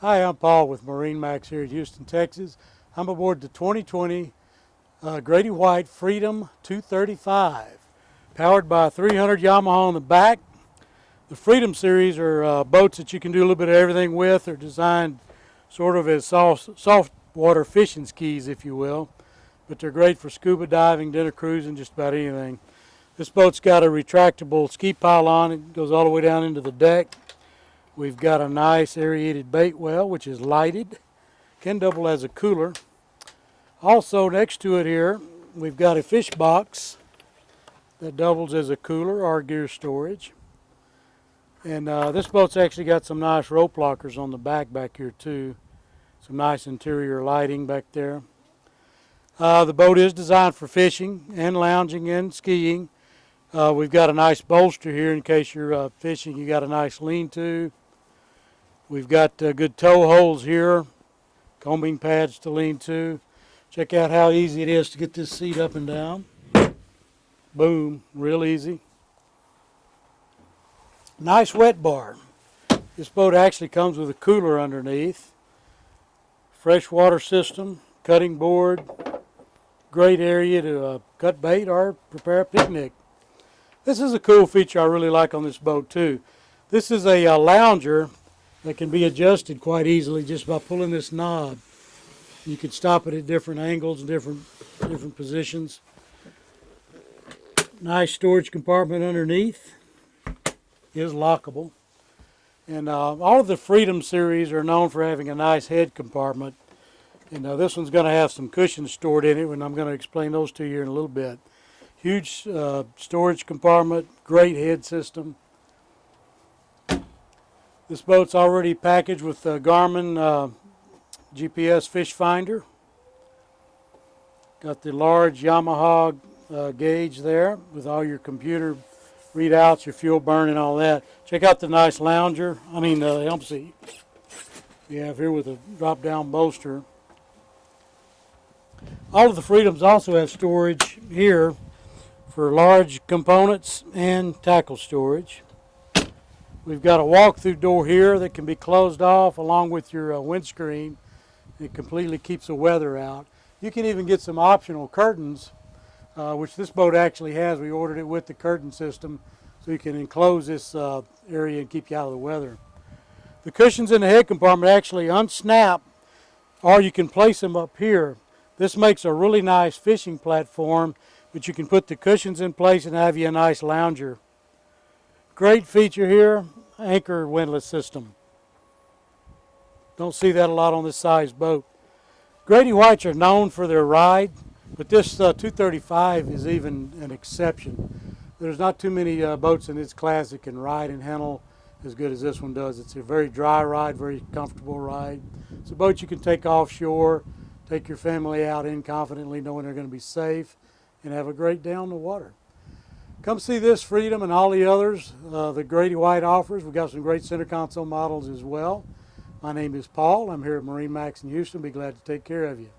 Hi, I'm Paul with MarineMax here at Houston, Texas. I'm aboard the 2020 Grady-White Freedom 235, powered by a 300 Yamaha on the back. The Freedom series are boats that you can do a little bit of everything with. They're designed sort of as soft water fishing skis, if you will, but they're great for scuba diving, dinner cruising, just about anything. This boat's got a retractable ski pylon. It goes all the way down into the deck. We've got a nice aerated bait well, which is lighted. Can double as a cooler. Also next to it here, we've got a fish box that doubles as a cooler or gear storage. And this boat's actually got some nice rope lockers on the back here too. Some nice interior lighting back there. The boat is designed for fishing and lounging and skiing. We've got a nice bolster here in case you're fishing. You got a nice lean-to. We've got good tow holes here, combing pads to lean to. Check out how easy it is to get this seat up and down. Boom, real easy. Nice wet bar. This boat actually comes with a cooler underneath. Freshwater system, cutting board, great area to cut bait or prepare a picnic. This is a cool feature I really like on this boat too. This is a lounger that can be adjusted quite easily just by pulling this knob. You can stop it at different angles and different positions. Nice storage compartment underneath. Is lockable. And all of the Freedom series are known for having a nice head compartment. And this one's going to have some cushions stored in it, and I'm going to explain those to you in a little bit. Huge storage compartment, great head system. This boat's already packaged with Garmin GPS fish finder. Got the large Yamaha gauge there with all your computer readouts, your fuel burn and all that. Check out the nice helm seat we have here with a drop down bolster. All of the Freedoms also have storage here for large components and tackle storage. We've got a walk-through door here that can be closed off along with your windscreen. It completely keeps the weather out. You can even get some optional curtains, which this boat actually has. We ordered it with the curtain system so you can enclose this area and keep you out of the weather. The cushions in the head compartment actually unsnap, or you can place them up here. This makes a really nice fishing platform, but you can put the cushions in place and have you a nice lounger. Great feature here, anchor windlass system. Don't see that a lot on this size boat. Grady-Whites are known for their ride, but this 235 is even an exception. There's not too many boats in this class that can ride and handle as good as this one does. It's a very dry ride, very comfortable ride. It's a boat you can take offshore, take your family out in confidently knowing they're going to be safe, and have a great day on the water. Come see this Freedom and all the others that Grady-White offers. We've got some great center console models as well. My name is Paul. I'm here at MarineMax in Houston. Be glad to take care of you.